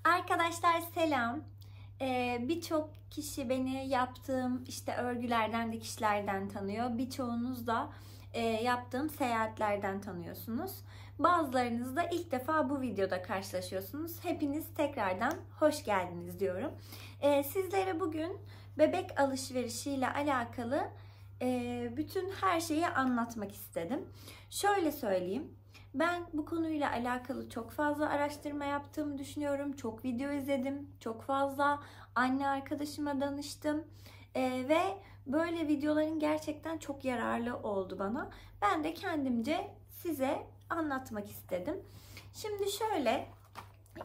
Arkadaşlar selam. Birçok kişi beni yaptığım işte örgülerden, dikişlerden tanıyor. Birçoğunuz da yaptığım seyahatlerden tanıyorsunuz. Bazılarınız da ilk defa bu videoda karşılaşıyorsunuz. Hepiniz tekrardan hoş geldiniz diyorum. Sizlere bugün bebek alışverişiyle alakalı bütün her şeyi anlatmak istedim. Şöyle söyleyeyim. Ben bu konuyla alakalı çok fazla araştırma yaptığımı düşünüyorum. Çok video izledim. Çok fazla anne arkadaşıma danıştım. Ve böyle videoların gerçekten çok yararlı oldu bana. Ben de kendimce size anlatmak istedim. Şimdi şöyle,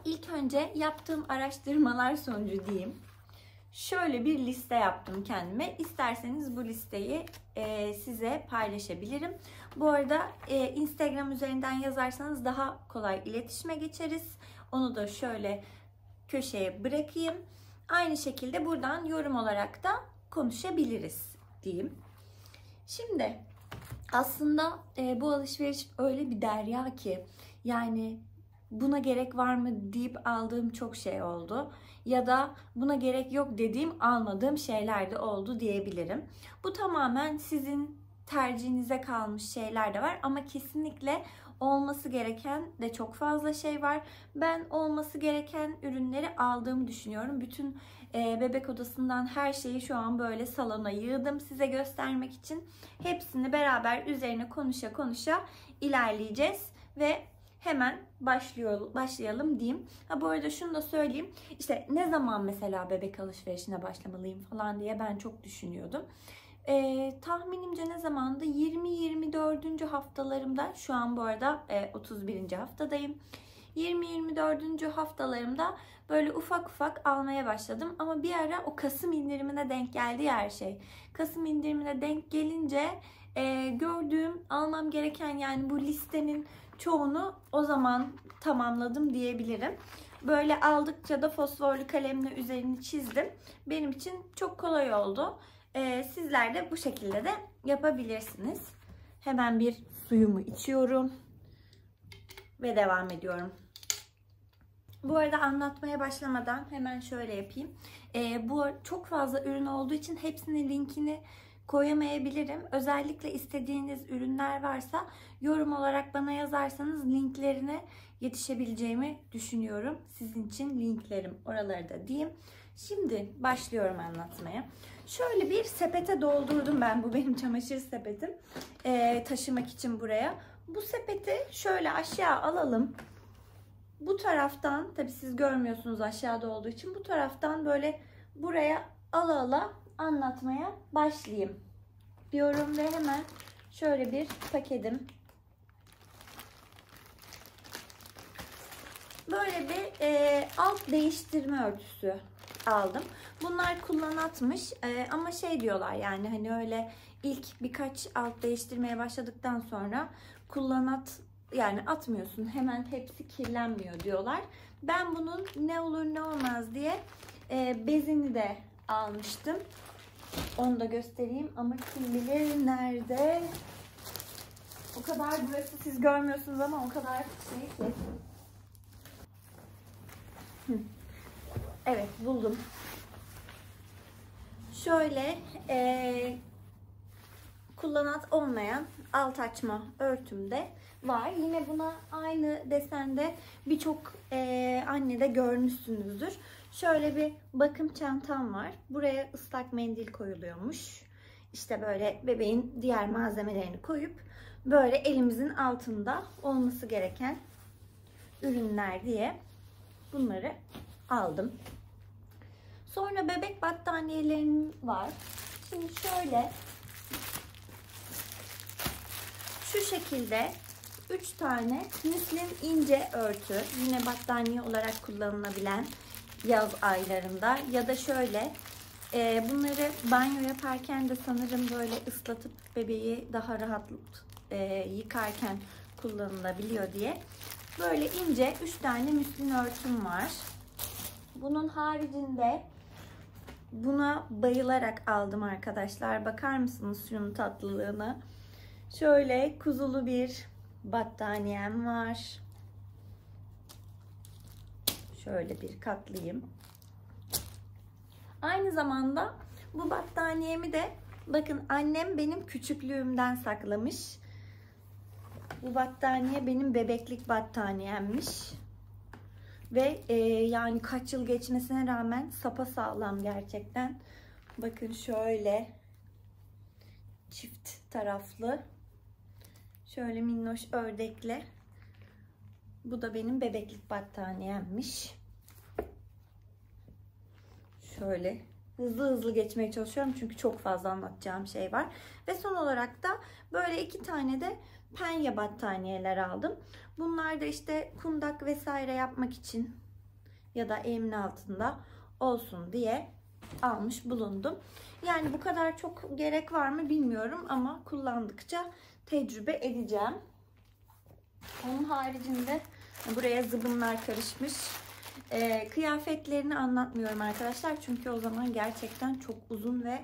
ilk önce yaptığım araştırmalar sonucu diyeyim. Şöyle bir liste yaptım kendime. İsterseniz bu listeyi size paylaşabilirim. Bu arada Instagram üzerinden yazarsanız daha kolay iletişime geçeriz. Onu da şöyle köşeye bırakayım. Aynı şekilde buradan yorum olarak da konuşabiliriz diyeyim. Şimdi aslında bu alışveriş öyle bir derya ki yani buna gerek var mı deyip aldığım çok şey oldu. Ya da buna gerek yok dediğim, almadığım şeyler de oldu diyebilirim. Bu tamamen sizin tercihinize kalmış şeyler de var ama kesinlikle olması gereken de çok fazla şey var. Ben olması gereken ürünleri aldığımı düşünüyorum. Bütün bebek odasından her şeyi şu an böyle salona yığdım size göstermek için. Hepsini beraber üzerine konuşa konuşa ilerleyeceğiz ve hemen başlayalım diyeyim. Bu arada şunu da söyleyeyim. İşte ne zaman mesela bebek alışverişine başlamalıyım falan diye ben çok düşünüyordum. Tahminimce ne zamandı? 20-24. haftalarımda, şu an bu arada 31. haftadayım. 20-24. haftalarımda böyle ufak ufak almaya başladım. Ama bir ara o Kasım indirimine denk geldi her şey. Kasım indirimine denk gelince gördüğüm, almam gereken yani bu listenin çoğunu o zaman tamamladım diyebilirim. Böyle aldıkça da fosforlu kalemle üzerini çizdim. Benim için çok kolay oldu. Sizler de bu şekilde de yapabilirsiniz. Hemen bir suyumu içiyorum ve devam ediyorum. Bu arada anlatmaya başlamadan hemen şöyle yapayım. Bu çok fazla ürün olduğu için hepsinin linkini koyamayabilirim. Özellikle istediğiniz ürünler varsa yorum olarak bana yazarsanız linklerine yetişebileceğimi düşünüyorum. Sizin için linklerim oraları da diyeyim. Şimdi başlıyorum anlatmaya. Şöyle bir sepete doldurdum ben. Bu benim çamaşır sepetim. Taşımak için buraya. Bu sepeti şöyle aşağı alalım. Bu taraftan, tabii siz görmüyorsunuz aşağıda olduğu için, bu taraftan böyle buraya ala ala anlatmaya başlayayım diyorum ve hemen şöyle bir paketim. Böyle bir alt değiştirme örtüsü aldım. Bunlar kullanatmış ama şey diyorlar yani hani öyle ilk birkaç alt değiştirmeye başladıktan sonra kullanat yani atmıyorsun, hemen hepsi kirlenmiyor diyorlar. Ben bunun ne olur ne olmaz diye bezini de almıştım. Onu da göstereyim ama kim bilir nerede. O kadar, burası siz görmüyorsunuz ama o kadar şey ki. Evet, buldum. Şöyle kullanat olmayan alt açma örtümde var. Yine buna aynı desende birçok annede görmüşsünüzdür. Şöyle bir bakım çantam var. Buraya ıslak mendil koyuluyormuş. İşte böyle bebeğin diğer malzemelerini koyup böyle elimizin altında olması gereken ürünler diye bunları aldım. Sonra bebek battaniyelerim var. Şimdi şöyle şu şekilde 3 tane müslin ince örtü, yine battaniye olarak kullanılabilen yaz aylarında ya da şöyle bunları banyo yaparken de sanırım böyle ıslatıp bebeği daha rahat yıkarken kullanılabiliyor diye böyle ince 3 tane müslin örtüm var. Bunun haricinde buna bayılarak aldım arkadaşlar. Bakar mısınız şunun tatlılığına? Şöyle kuzulu bir battaniyem var. Şöyle bir katlayayım. Aynı zamanda bu battaniyemi de bakın annem benim küçüklüğümden saklamış. Bu battaniye benim bebeklik battaniyemmiş. Ve yani kaç yıl geçmesine rağmen sapasağlam gerçekten. Bakın şöyle çift taraflı. Şöyle minnoş ördekle. Bu da benim bebeklik battaniyemmiş. Şöyle hızlı hızlı geçmeye çalışıyorum çünkü çok fazla anlatacağım şey var. Ve son olarak da böyle 2 tane de penye battaniyeler aldım. Bunlar da işte kundak vesaire yapmak için ya da elimin altında olsun diye almış bulundum. Yani bu kadar çok gerek var mı bilmiyorum ama kullandıkça tecrübe edeceğim. Onun haricinde buraya zıbınlar karışmış. Kıyafetlerini anlatmıyorum arkadaşlar. Çünkü o zaman gerçekten çok uzun ve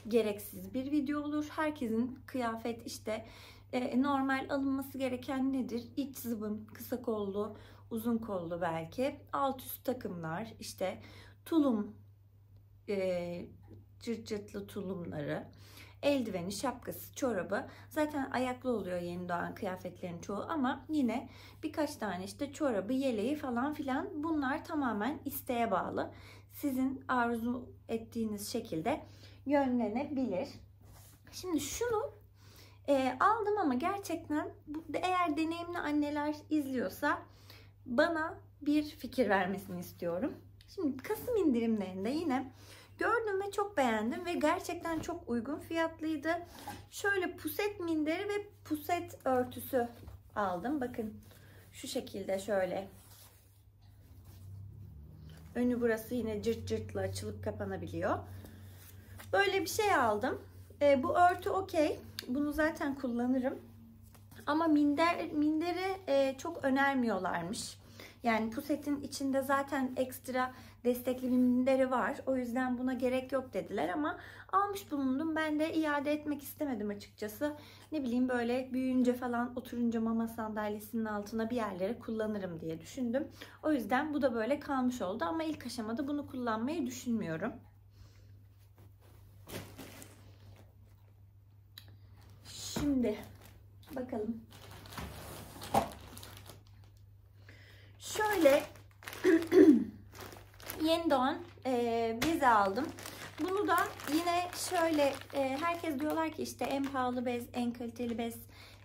gereksiz bir video olur. Herkesin kıyafet işte normal alınması gereken nedir? İç zıbın, kısa kollu, uzun kollu belki. Alt üst takımlar, işte tulum, cırt cırtlı tulumları, eldiveni, şapkası, çorabı. Zaten ayaklı oluyor yeni doğan kıyafetlerin çoğu ama yine birkaç tane işte çorabı, yeleği falan filan, bunlar tamamen isteğe bağlı. Sizin arzu ettiğiniz şekilde yönlenebilir. Şimdi şunu aldım ama gerçekten eğer deneyimli anneler izliyorsa bana bir fikir vermesini istiyorum. Şimdi Kasım indirimlerinde yine gördüm ve çok beğendim ve gerçekten çok uygun fiyatlıydı. Şöyle puset minderi ve puset örtüsü aldım. Bakın şu şekilde şöyle. Önü burası yine cırt cırtlı açılıp kapanabiliyor. Böyle bir şey aldım. Bu örtü okey. Bunu zaten kullanırım. Ama minderi çok önermiyorlarmış. Yani pusetin içinde zaten ekstra destekli bir minderi var. O yüzden buna gerek yok dediler ama almış bulundum. Ben de iade etmek istemedim açıkçası. Ne bileyim böyle büyüyünce falan oturunca mama sandalyesinin altına bir yerlere kullanırım diye düşündüm. O yüzden bu da böyle kalmış oldu ama ilk aşamada bunu kullanmayı düşünmüyorum. Şimdi bakalım. Şöyle yeni doğan bezi aldım. Bunu da yine şöyle herkes diyorlar ki işte en pahalı bez, en kaliteli bez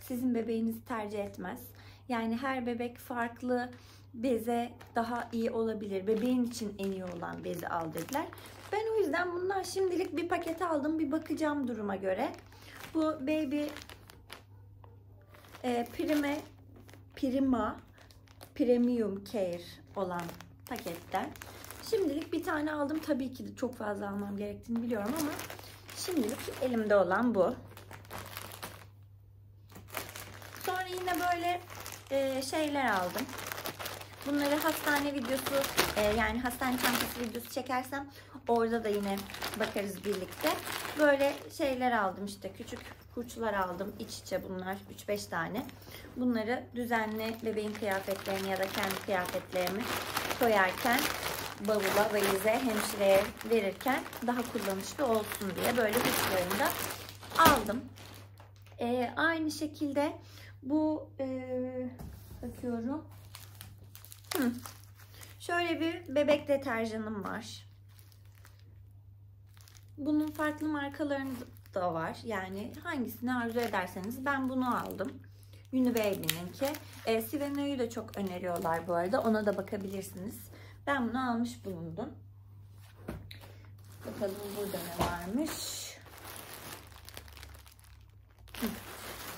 sizin bebeğinizi tercih etmez. Yani her bebek farklı beze daha iyi olabilir. Bebeğin için en iyi olan bezi al dediler. Ben o yüzden bundan şimdilik bir paket aldım. Bir bakacağım duruma göre. Bu Baby Prima Premium Care olan paketten. Şimdilik bir tane aldım. Tabii ki de çok fazla almam gerektiğini biliyorum ama şimdilik elimde olan bu. Sonra yine böyle şeyler aldım. Bunları hastane videosu yani hastane çantası videosu çekersem orada da yine bakarız birlikte. Böyle şeyler aldım işte, küçük hurçlar aldım. İç içe bunlar 3-5 tane. Bunları düzenli bebeğin kıyafetlerini ya da kendi kıyafetlerimi koyarken bavula, valize, hemşireye verirken daha kullanışlı olsun diye böyle hurçlarını da aldım. Aynı şekilde bu bakıyorum. Şöyle bir bebek deterjanım var. Bunun farklı markalarını da var. Yani hangisini arzu ederseniz ben bunu aldım. Unibaby'ninki. Siveno'yu da çok öneriyorlar bu arada. Ona da bakabilirsiniz. Ben bunu almış bulundum. Bakalım burada ne varmış.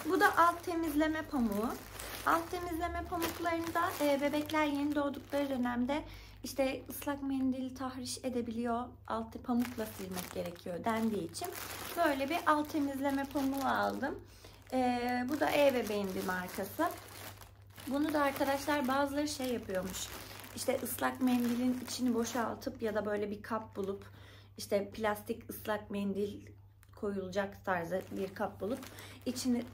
Bu da alt temizleme pamuğu. Alt temizleme pamuklarında bebekler yeni doğdukları dönemde işte ıslak mendil tahriş edebiliyor. Altı pamukla silmek gerekiyor dendiği için böyle bir alt temizleme pamuğu aldım. Bu da E-Bebeğin bir markası. Bunu da arkadaşlar bazıları şey yapıyormuş. İşte ıslak mendilin içini boşaltıp ya da böyle bir kap bulup işte plastik ıslak mendil koyulacak tarzda bir kap bulup içini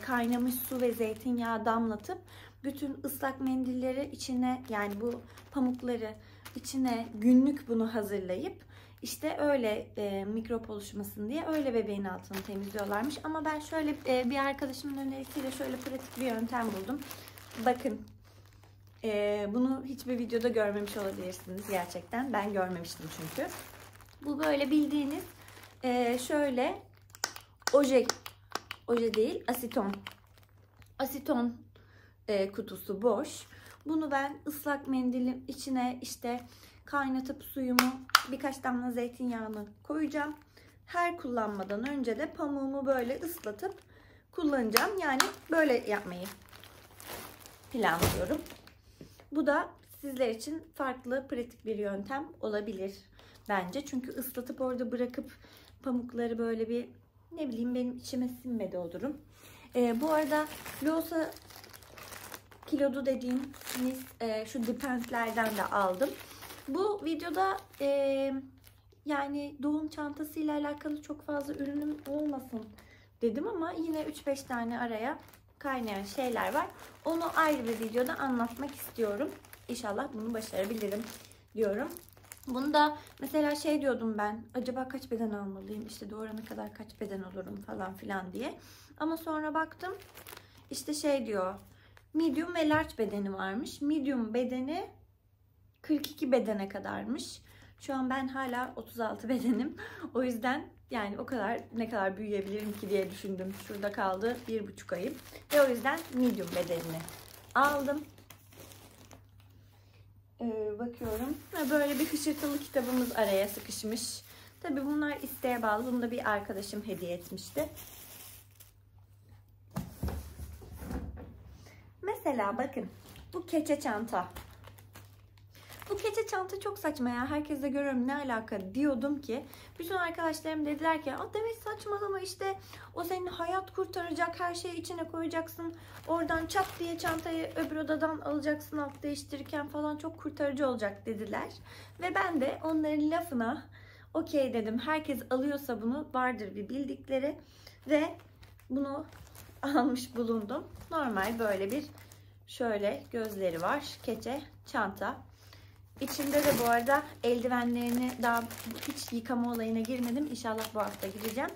kaynamış su ve zeytinyağı damlatıp bütün ıslak mendilleri içine, yani bu pamukları içine günlük bunu hazırlayıp işte öyle mikrop oluşmasın diye öyle bebeğin altını temizliyorlarmış. Ama ben şöyle bir arkadaşımın önerisiyle şöyle pratik bir yöntem buldum. Bakın, bunu hiçbir videoda görmemiş olabilirsiniz gerçekten. Ben görmemiştim çünkü. Bu böyle bildiğiniz şöyle oje değil, aseton kutusu boş. Bunu ben ıslak mendilin içine işte kaynatıp suyumu, birkaç damla zeytinyağını koyacağım. Her kullanmadan önce de pamuğumu böyle ıslatıp kullanacağım. Yani böyle yapmayı planlıyorum. Bu da sizler için farklı, pratik bir yöntem olabilir bence. Çünkü ıslatıp orada bırakıp pamukları böyle bir, ne bileyim, benim içime sinmedi o durum. Bu arada Losa kilodu dediğimiz şu dipentlerden de aldım. Bu videoda yani doğum çantasıyla alakalı çok fazla ürünüm olmasın dedim ama yine 3-5 tane araya kaynayan şeyler var. Onu ayrı bir videoda anlatmak istiyorum. İnşallah bunu başarabilirim diyorum. Bunu da mesela şey diyordum ben, acaba kaç beden almalıyım, işte doğurana kadar kaç beden olurum falan filan diye. Ama sonra baktım işte şey diyor, medium ve large bedeni varmış. Medium bedeni 42 bedene kadarmış. Şu an ben hala 36 bedenim. O yüzden yani o kadar, ne kadar büyüyebilirim ki diye düşündüm. Şurada kaldı 1,5 ayım. Ve o yüzden medium bedenini aldım. Bakıyorum. Böyle bir hışırtılı kitabımız araya sıkışmış. Tabii bunlar isteğe bağlı. Bunu da bir arkadaşım hediye etmişti. Mesela bakın, bu keçe çanta. Bu keçe çanta çok saçma ya. Herkes de görüyorum, ne alaka diyordum ki. Bütün arkadaşlarım dediler ki, Demet saçmalama, işte o senin hayat kurtaracak, her şeyi içine koyacaksın. Oradan çat diye çantayı öbür odadan alacaksın alt değiştirirken falan, çok kurtarıcı olacak dediler. Ve ben de onların lafına okey dedim. Herkes alıyorsa bunu, vardır bir bildikleri. Ve bunu almış bulundum. Normal böyle bir, şöyle gözleri var, keçe çanta. İçinde de bu arada eldivenlerini, daha hiç yıkama olayına girmedim. İnşallah bu hafta gireceğim.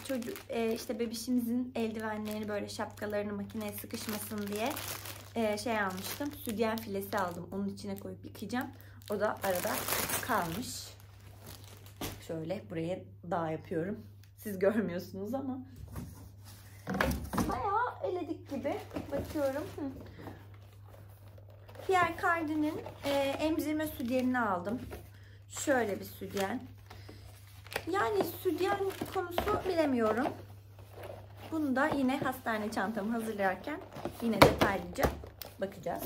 Çocuk işte bebişimizin eldivenlerini, böyle şapkalarını makineye sıkışmasın diye şey almıştım. Sütyen filesi aldım. Onun içine koyup yıkayacağım. O da arada kalmış. Şöyle buraya dağ yapıyorum. Siz görmüyorsunuz ama bayağı eledik gibi. Bakıyorum. Pierre Cardin'in emzirme sütyenini aldım. Şöyle bir sütyen. Yani sütyen konusu bilemiyorum. Bunu da yine hastane çantamı hazırlarken yine detaylıca bakacağız.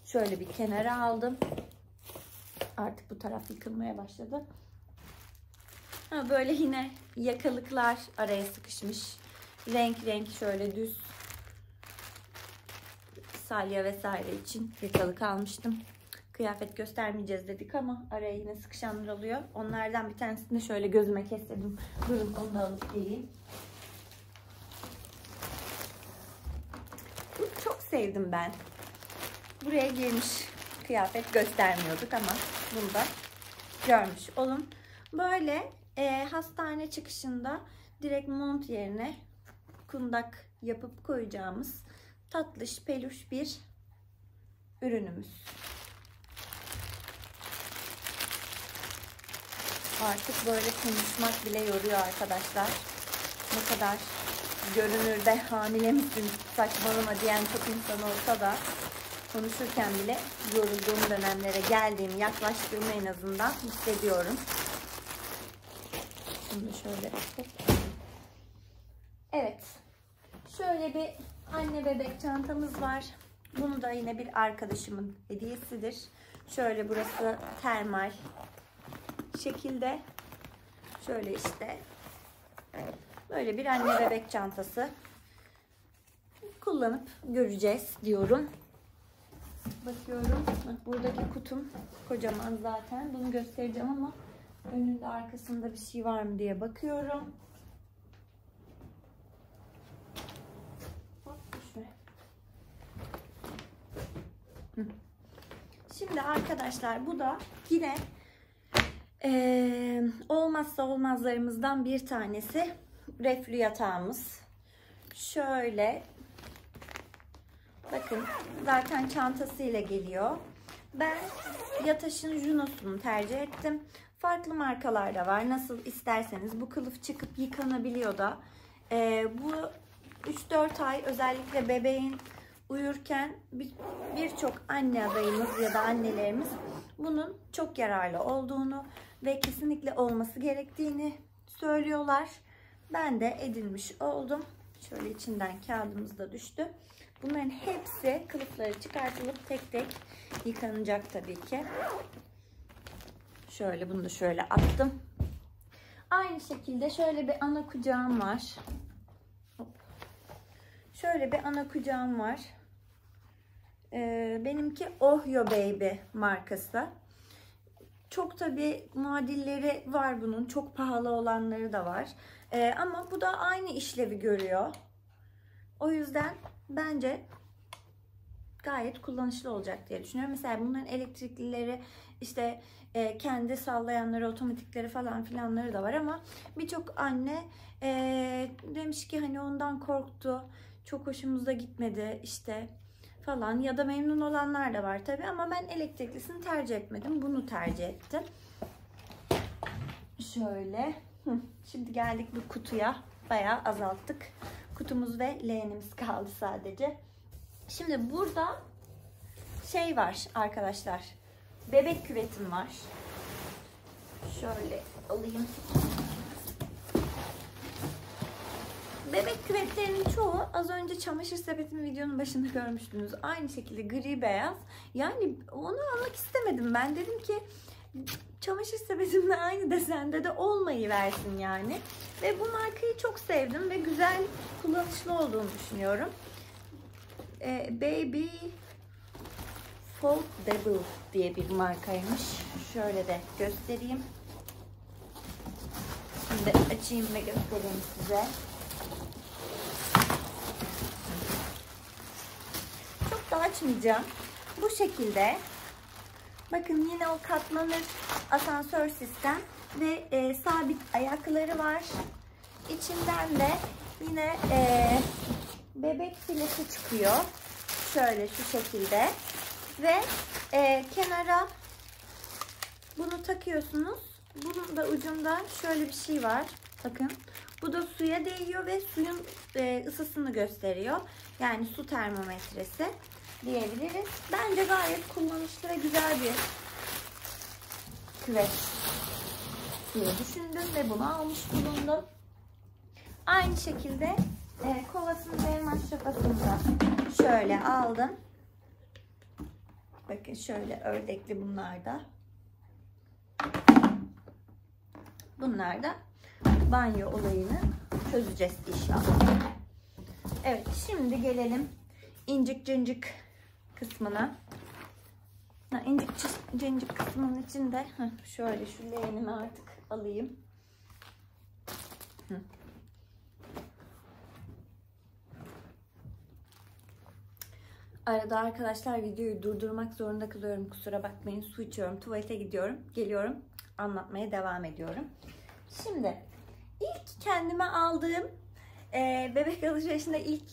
Şöyle bir kenara aldım. Artık bu taraf yıkılmaya başladı. Böyle yine yakalıklar araya sıkışmış. Renk renk şöyle düz. Salya vesaire için yakalık almıştım. Kıyafet göstermeyeceğiz dedik ama araya yine sıkışanlar oluyor. Onlardan bir tanesini şöyle gözüme kestirdim. Durun, onu da alıp geleyim. Bunu çok sevdim ben. Buraya girmiş kıyafet göstermiyorduk ama bunu da görmüş olun. Böyle hastane çıkışında direkt mont yerine kundak yapıp koyacağımız tatlış peluş bir ürünümüz. Artık böyle konuşmak bile yoruyor arkadaşlar. Ne kadar görünürde hamile misin, saçmalama diyen çok insan olsa da konuşurken bile yorulduğum dönemlere geldiğim, yaklaştığımı en azından hissediyorum. Şimdi şöyle. Evet. Şöyle bir anne bebek çantamız var. Bunu da yine bir arkadaşımın hediyesidir. Şöyle burası termal şekilde. Şöyle işte. Böyle bir anne bebek çantası. Kullanıp göreceğiz diyorum. Bakıyorum. Buradaki kutum kocaman zaten. Bunu göstereceğim ama önünde arkasında bir şey var mı diye bakıyorum. Şimdi arkadaşlar bu da yine olmazsa olmazlarımızdan bir tanesi reflü yatağımız. Şöyle bakın, zaten çantasıyla geliyor. Ben Yataş'ın Juno'sunu tercih ettim. Farklı markalar da var. Nasıl isterseniz. Bu kılıf çıkıp yıkanabiliyor da. Bu 3-4 ay özellikle bebeğin uyurken birçok anne adayımız ya da annelerimiz bunun çok yararlı olduğunu ve kesinlikle olması gerektiğini söylüyorlar. Ben de edinmiş oldum. Şöyle içinden kağıdımız da düştü. Bunların hepsi, kılıfları çıkartılıp tek tek yıkanacak tabii ki. Şöyle bunu da şöyle attım. Aynı şekilde şöyle bir ana kucağım var. Şöyle bir ana kucağım var. Benimki Ohio Baby markası. Çok tabii muadilleri var bunun. Çok pahalı olanları da var. Ama bu da aynı işlevi görüyor. O yüzden bence gayet kullanışlı olacak diye düşünüyorum. Mesela bunların elektriklileri, işte kendi sallayanları, otomatikleri falan filanları da var ama birçok anne demiş ki hani ondan korktu, çok hoşumuza gitmedi işte falan, ya da memnun olanlar da var tabii ama ben elektriklisini tercih etmedim. Bunu tercih ettim. Şöyle. Şimdi geldik bu kutuya. Bayağı azalttık. Kutumuz ve leğenimiz kaldı sadece. Şimdi burada şey var arkadaşlar. Bebek küvetim var. Şöyle alayım. Bebek küvetlerinin çoğu az önce çamaşır sepetimi videonun başında görmüştünüz. Aynı şekilde gri beyaz. Yani onu almak istemedim. Ben dedim ki çamaşır sepetimle aynı desende de olmayı versin yani. Ve bu markayı çok sevdim ve güzel, kullanışlı olduğunu düşünüyorum. Baby Foldable diye bir markaymış. Şöyle de göstereyim. Şimdi açayım ve göstereyim size. Çok da açmayacağım. Bu şekilde. Bakın yine o katlanır asansör sistem ve sabit ayakları var. İçinden de yine bebek filesi çıkıyor. Şöyle şu şekilde. Ve kenara bunu takıyorsunuz. Bunun da ucunda şöyle bir şey var. Bakın. Bu da suya değiyor ve suyun ısısını gösteriyor. Yani su termometresi diyebiliriz. Bence gayet kullanışlı ve güzel bir küvet diye düşündüm ve bunu almış bulundum. Aynı şekilde kovasını ve maşrapasını da şöyle aldım. Bakın şöyle ördekli bunlar da. Bunlar da banyo olayını çözeceğiz inşallah. Evet, şimdi gelelim incik cıncık kısmına. İncik cıncık kısmının içinde şöyle şu leğenimi artık alayım. Arada arkadaşlar videoyu durdurmak zorunda kalıyorum. Kusura bakmayın. Su içiyorum, tuvalete gidiyorum, geliyorum, anlatmaya devam ediyorum. Şimdi ilk kendime aldığım bebek alışverişinde ilk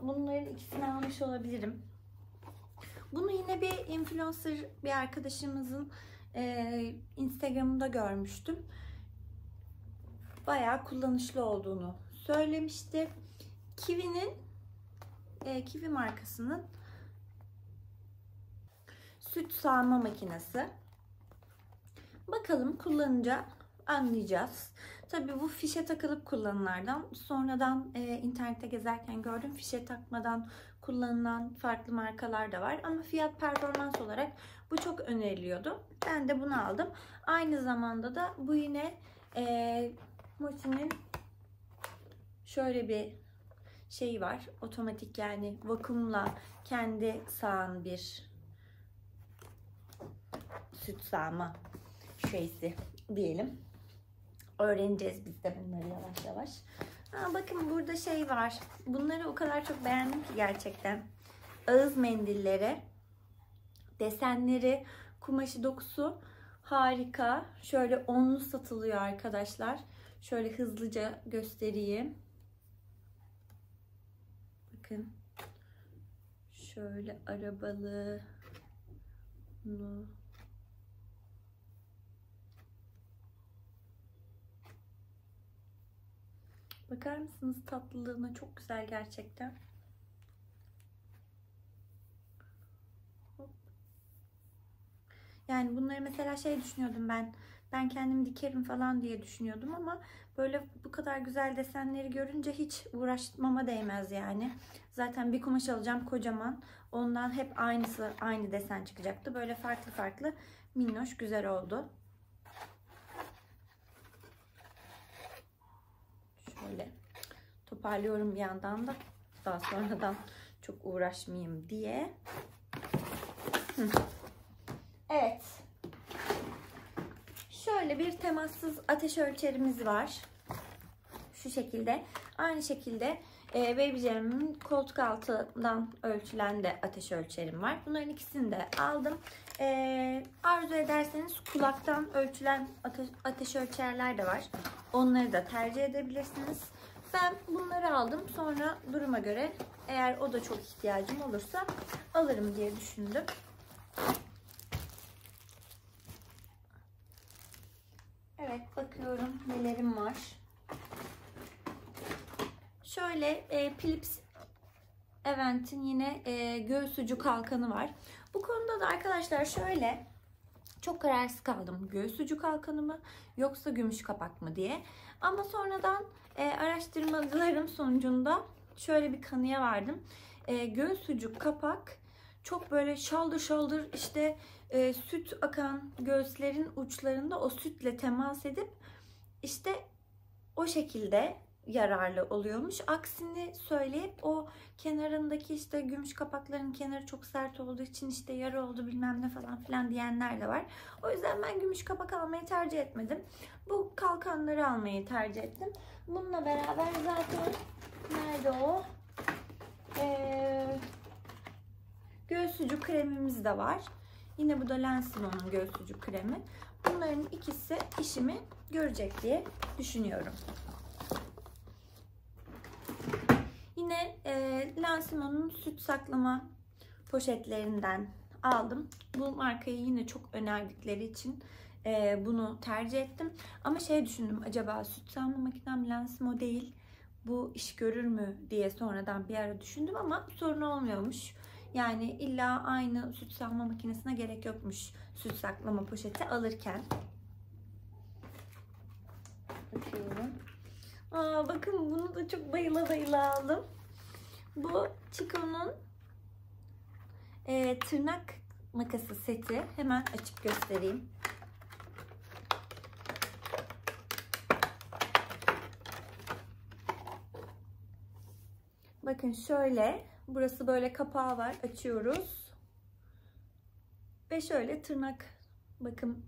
bunların ikisini almış olabilirim. Bunu yine bir influencer bir arkadaşımızın Instagram'ında görmüştüm. Bayağı kullanışlı olduğunu söylemişti. Kiwi markasının süt sağma makinesi. Bakalım kullanınca anlayacağız. Tabii bu fişe takılıp kullanılardan. Sonradan internette gezerken gördüm. Fişe takmadan kullanılan farklı markalar da var. Ama fiyat performans olarak bu çok öneriliyordu. Ben de bunu aldım. Aynı zamanda da bu yine Moti'nin şöyle bir şeyi var. Otomatik, yani vakumla kendi sağan bir süt sağma şeysi diyelim. Öğreneceğiz biz de bunları yavaş yavaş. Bakın burada şey var. Bunları o kadar çok beğendim ki gerçekten. Ağız mendilleri. Desenleri, kumaşı, dokusu harika. Şöyle onlu satılıyor arkadaşlar. Şöyle hızlıca göstereyim. Bakın. Şöyle arabalı. Bunu. Bakar mısınız tatlılığına? Çok güzel gerçekten. Yani bunları mesela şey düşünüyordum ben kendim dikerim falan diye düşünüyordum ama böyle bu kadar güzel desenleri görünce hiç uğraşmama değmez yani. Zaten bir kumaş alacağım kocaman. Ondan hep aynı desen çıkacaktı. Böyle farklı farklı minnoş güzel oldu. Şöyle toparlıyorum bir yandan da daha sonradan çok uğraşmayayım diye. Evet. Şöyle bir temassız ateş ölçerimiz var. Şu şekilde. Aynı şekilde Baby Jam'in koltuk altından ölçülen de ateş ölçerim var. Bunların ikisini de aldım. Arzu ederseniz kulaktan ölçülen ateş ölçerler de var. Onları da tercih edebilirsiniz. Ben bunları aldım. Sonra duruma göre eğer o da çok ihtiyacım olursa alırım diye düşündüm. Evet, bakıyorum nelerim var. Şöyle Philips Avent'in yine göğüs ucu kalkanı var. Bu konuda da arkadaşlar şöyle çok kararsız kaldım. Göğüs ucu kalkanı mı yoksa gümüş kapak mı diye. Ama sonradan araştırmalarım sonucunda şöyle bir kanıya vardım. Göğüs ucu kapak çok böyle şaldır şaldır işte süt akan göğüslerin uçlarında o sütle temas edip işte o şekilde yararlı oluyormuş. Aksini söyleyip o kenarındaki işte gümüş kapakların kenarı çok sert olduğu için işte yara oldu bilmem ne falan filan diyenler de var. O yüzden ben gümüş kapak almayı tercih etmedim. Bu kalkanları almayı tercih ettim. Bununla beraber zaten nerede o? Göğüs ucu kremimiz de var. Yine bu da Lansimo'nun göğüs ucu kremi. Bunların ikisi işimi görecek diye düşünüyorum. Yine Lansimo'nun süt saklama poşetlerinden aldım. Bu markayı yine çok önerdikleri için bunu tercih ettim. Ama şey düşündüm, acaba süt sağma makinem Lansimo değil, bu iş görür mü diye sonradan bir ara düşündüm ama sorun olmuyormuş. Yani illa aynı süt sağma makinesine gerek yokmuş süt saklama poşeti alırken. Bakıyorum. Bakın bunu da çok bayıla aldım. Bu Chico'nun tırnak makası seti. Hemen açıp göstereyim. Bakın şöyle. Burası böyle kapağı var. Açıyoruz. Ve şöyle tırnak bakın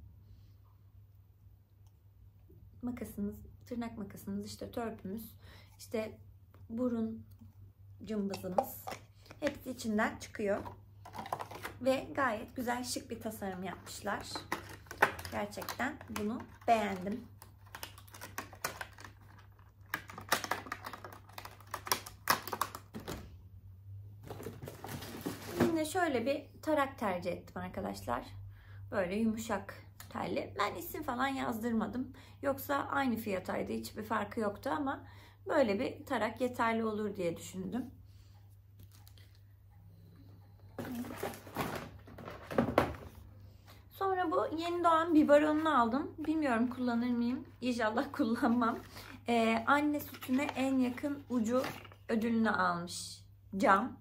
makasımız, tırnak makasımız, işte törpümüz, işte burun cımbızımız hepsi içinden çıkıyor. Ve gayet güzel şık bir tasarım yapmışlar. Gerçekten bunu beğendim. Yine şöyle bir tarak tercih ettim arkadaşlar. Böyle yumuşak telli. Ben isim falan yazdırmadım. Yoksa aynı fiyataydı. Hiçbir farkı yoktu ama böyle bir tarak yeterli olur diye düşündüm. Sonra bu yeni doğan biberonunu aldım. Bilmiyorum kullanır mıyım? İnşallah kullanmam. Anne sütüne en yakın ucu ödülünü almış. Cam.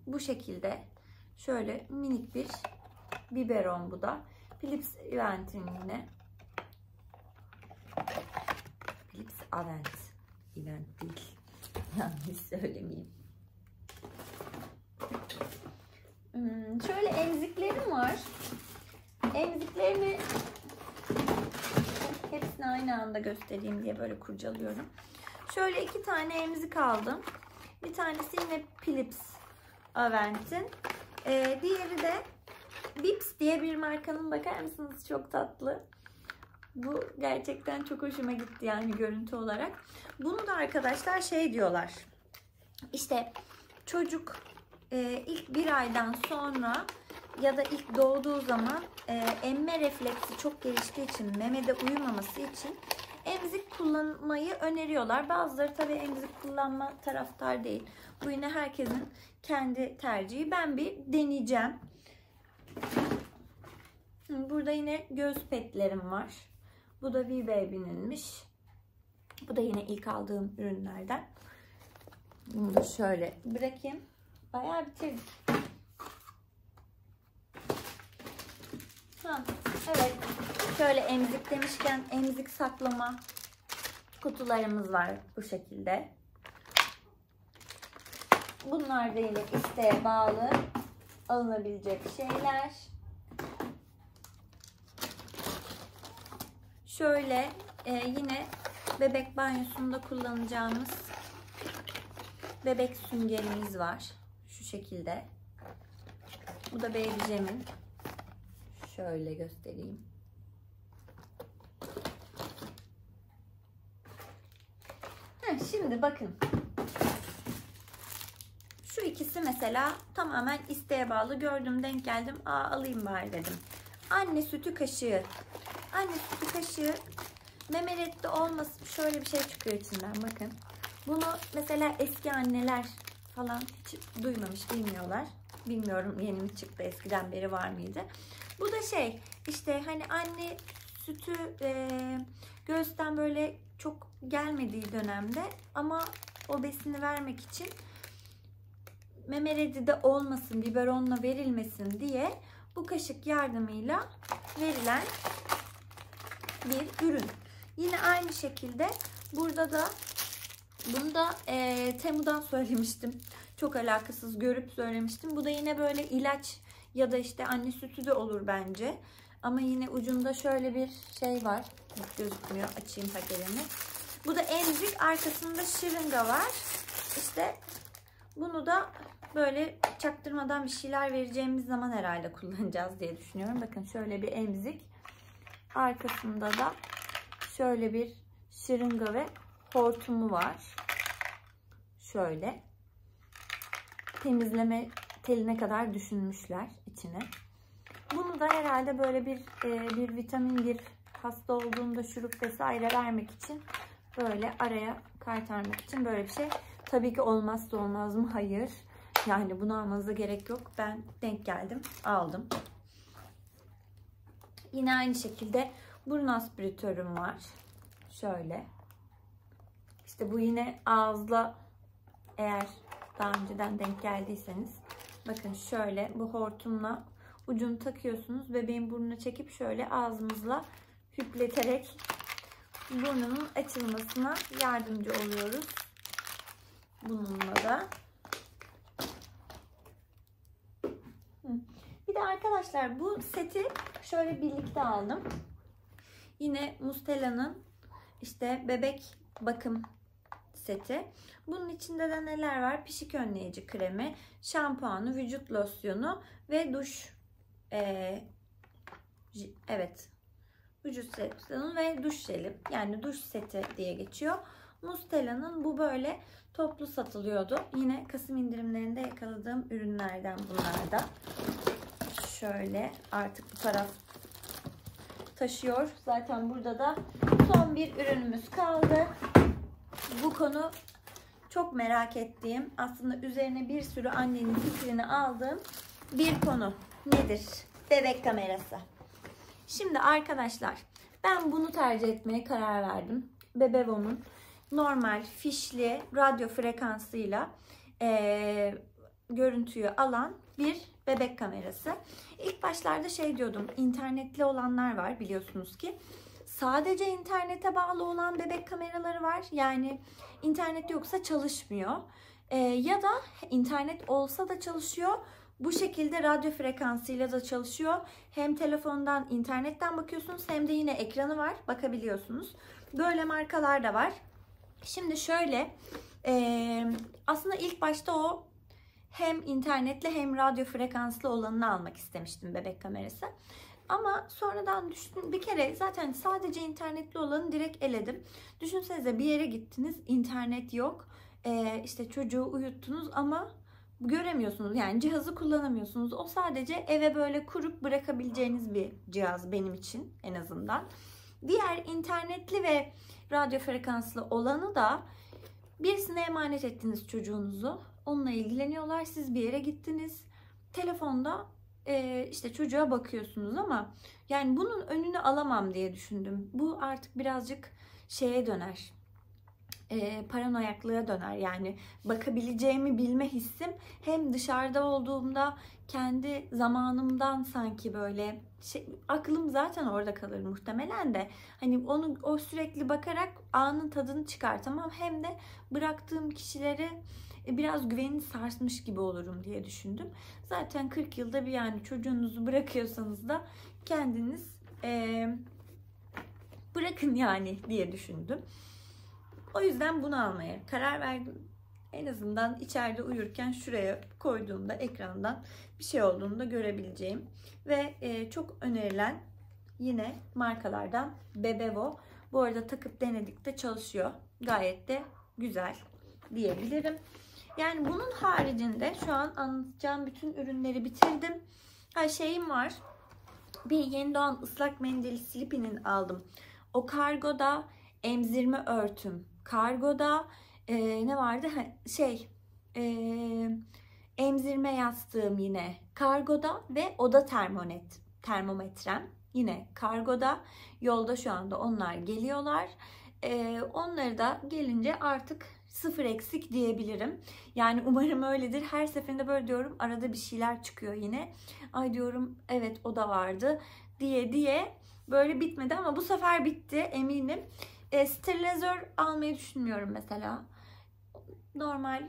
Bu şekilde şöyle minik bir biberon bu da. Philips Avent'in yine. Philips Avent. Event değil. Yanlış söylemeyeyim. Şöyle emziklerim var. Emziklerimi hepsini aynı anda göstereyim diye böyle kurcalıyorum. Şöyle 2 tane emzik aldım. Bir tanesi yine Philips Avent'in. Diğeri de Bips diye bir markanın, bakar mısınız? Çok tatlı. Bu gerçekten çok hoşuma gitti yani görüntü olarak. Bunu da arkadaşlar şey diyorlar. İşte çocuk ilk bir aydan sonra ya da ilk doğduğu zaman emme refleksi çok geliştiği için, memede uyumaması için emzik kullanmayı öneriyorlar. Bazıları tabii emzik kullanma taraftar değil. Bu yine herkesin kendi tercihi. Ben bir deneyeceğim. Burada yine göz petlerim var. Bu da V-Baby'ninmiş. Bu da yine ilk aldığım ürünlerden. Bunu da şöyle bırakayım. Bayağı bitirdik. Evet. Şöyle emzik demişken emzik saklama kutularımız var bu şekilde. Bunlar da yine isteğe bağlı alınabilecek şeyler. Şöyle yine bebek banyosunda kullanacağımız bebek süngerimiz var. Şu şekilde. Bu da Baby Jam'in. Şöyle göstereyim. Şimdi bakın. Şu ikisi mesela tamamen isteğe bağlı. Gördüm, denk geldim. Alayım bari dedim. Anne sütü kaşığı. Anne sütü kaşığı meme reddi olmasın. Şöyle bir şey çıkıyor içinden, bakın. Bunu mesela eski anneler falan hiç duymamış, bilmiyorlar. Bilmiyorum, yeni mi çıktı, eskiden beri var mıydı? Bu da şey işte, hani anne sütü göğüsten böyle çok gelmediği dönemde ama o besini vermek için meme reddi de olmasın, biberonla verilmesin diye bu kaşık yardımıyla verilen bir ürün. Yine aynı şekilde burada da, bunu da Temu'dan söylemiştim. Çok alakasız görüp söylemiştim. Bu da yine böyle ilaç ya da işte anne sütü de olur bence. Ama yine ucunda şöyle bir şey var. Gözükmüyor. Açayım paketini. Bu da emzik. Arkasında şırınga var. İşte bunu da böyle çaktırmadan bir şeyler vereceğimiz zaman herhalde kullanacağız diye düşünüyorum. Bakın şöyle bir emzik. Arkasında da şöyle bir şırınga ve hortumu var. Şöyle. Temizleme teline kadar düşünmüşler içine. Bunu da herhalde böyle bir vitamin, bir hasta olduğunda şurup vesaire vermek için, böyle araya kaytarmak için böyle bir şey. Tabii ki olmazsa olmaz mı? Hayır. Yani bunu almanıza gerek yok. Ben denk geldim, aldım. Yine aynı şekilde burun aspiratörüm var. Şöyle. İşte bu yine ağızla, eğer daha önceden denk geldiyseniz, bakın şöyle bu hortumla ucunu takıyorsunuz. Bebeğin burnuna çekip şöyle ağzımızla hüpleterek burnunun açılmasına yardımcı oluyoruz. Bununla da. Bir de arkadaşlar bu seti şöyle birlikte aldım. Yine Mustela'nın işte bebek bakım seti. Bunun içinde de neler var? Pişik önleyici kremi, şampuanı, vücut losyonu ve duş evet, vücut losyonu ve duş jeli, yani duş seti diye geçiyor. Mustela'nın bu böyle toplu satılıyordu. Yine Kasım indirimlerinde yakaladığım ürünlerden bunlar da. Şöyle artık bu taraf taşıyor. Zaten burada da son bir ürünümüz kaldı. Bu konu çok merak ettiğim, aslında üzerine bir sürü annenin fikrini aldığım bir konu. Nedir? Bebek kamerası. Şimdi arkadaşlar, ben bunu tercih etmeye karar verdim. Bebevo'nun normal fişli radyo frekansıyla görüntüyü alan bir bebek kamerası. İlk başlarda şey diyordum, internetli olanlar var biliyorsunuz ki. Sadece internete bağlı olan bebek kameraları var. Yani internet yoksa çalışmıyor. Ya da internet olsa da çalışıyor. Bu şekilde radyo frekansıyla da çalışıyor. Hem telefondan, internetten bakıyorsunuz, hem de yine ekranı var. Bakabiliyorsunuz. Böyle markalar da var. Şimdi şöyle, aslında ilk başta o hem internetli hem radyo frekanslı olanını almak istemiştim, bebek kamerası. Ama sonradan düşündüm, bir kere zaten sadece internetli olanı direkt eledim. Düşünsenize, bir yere gittiniz, internet yok. İşte çocuğu uyuttunuz ama göremiyorsunuz. Yani cihazı kullanamıyorsunuz. O sadece eve böyle kurup bırakabileceğiniz bir cihaz benim için en azından. Diğer internetli ve radyo frekanslı olanı da birisine emanet ettiniz çocuğunuzu. Onunla ilgileniyorlar. Siz bir yere gittiniz. Telefonda işte çocuğa bakıyorsunuz ama yani bunun önünü alamam diye düşündüm. Bu artık birazcık şeye döner. Paranoyaklığa döner. Yani bakabileceğimi bilme hissim hem dışarıda olduğumda kendi zamanımdan sanki böyle aklım zaten orada kalır muhtemelen de, hani o sürekli bakarak anın tadını çıkartamam, hem de bıraktığım kişilere biraz güvenini sarsmış gibi olurum diye düşündüm. Zaten 40 yılda bir, yani çocuğunuzu bırakıyorsanız da kendiniz bırakın yani diye düşündüm. O yüzden bunu almaya karar verdim. En azından içeride uyurken şuraya koyduğumda ekrandan bir şey olduğunu da görebileceğim. Ve çok önerilen yine markalardan Bebevo. Bu arada takıp denedik de çalışıyor. Gayet de güzel diyebilirim. Yani bunun haricinde şu an anlatacağım bütün ürünleri bitirdim. Şeyim var. Bir yeni doğan ıslak mendil Sleepy'nin aldım. O kargoda emzirme örtüm. Kargoda ne vardı? Emzirme yastığım yine kargoda ve oda termometrem yine kargoda. Yolda şu anda onlar geliyorlar. Onları da gelince artık sıfır eksik diyebilirim. Yani umarım öyledir. Her seferinde böyle diyorum. Arada bir şeyler çıkıyor yine. Ay diyorum, evet o da vardı diye böyle bitmedi ama bu sefer bitti eminim. Sterilizör almayı düşünmüyorum mesela. Normal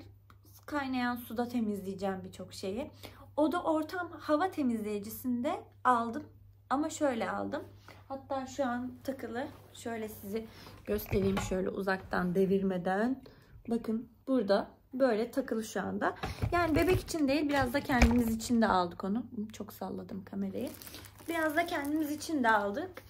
kaynayan suda temizleyeceğim birçok şeyi. Oda ortam hava temizleyicisinde aldım. Ama şöyle aldım. Hatta şu an takılı. Şöyle sizi göstereyim şöyle uzaktan devirmeden. Bakın burada böyle takılı şu anda. Yani bebek için değil, biraz da kendimiz için de aldık onu. Çok salladım kamerayı. Biraz da kendimiz için de aldık.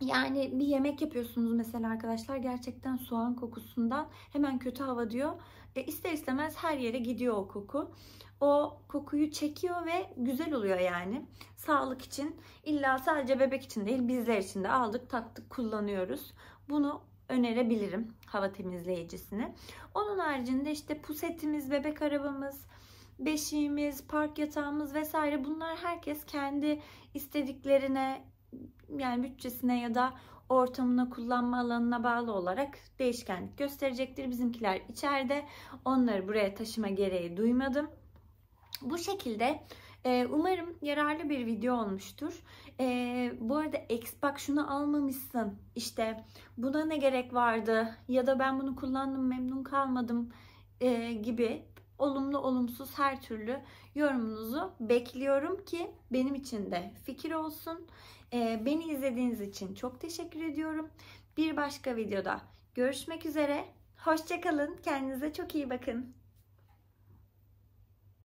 Yani bir yemek yapıyorsunuz mesela arkadaşlar, gerçekten soğan kokusundan hemen kötü hava diyor. İster istemez her yere gidiyor o koku. O kokuyu çekiyor ve güzel oluyor yani. Sağlık için, illa sadece bebek için değil, bizler için de aldık, taktık, kullanıyoruz. Bunu önerebilirim, hava temizleyicisini. Onun haricinde işte pusetimiz, bebek arabamız, beşiğimiz, park yatağımız vesaire, bunlar herkes kendi istediklerine, yani bütçesine ya da ortamına, kullanma alanına bağlı olarak değişkenlik gösterecektir. Bizimkiler içeride. Onları buraya taşıma gereği duymadım. Bu şekilde umarım yararlı bir video olmuştur. Bu arada bak şunu almamışsın, işte buna ne gerek vardı ya da ben bunu kullandım memnun kalmadım gibi olumlu olumsuz her türlü yorumunuzu bekliyorum ki benim için de fikir olsun. Beni izlediğiniz için çok teşekkür ediyorum. Bir başka videoda görüşmek üzere. Hoşça kalın. Kendinize çok iyi bakın.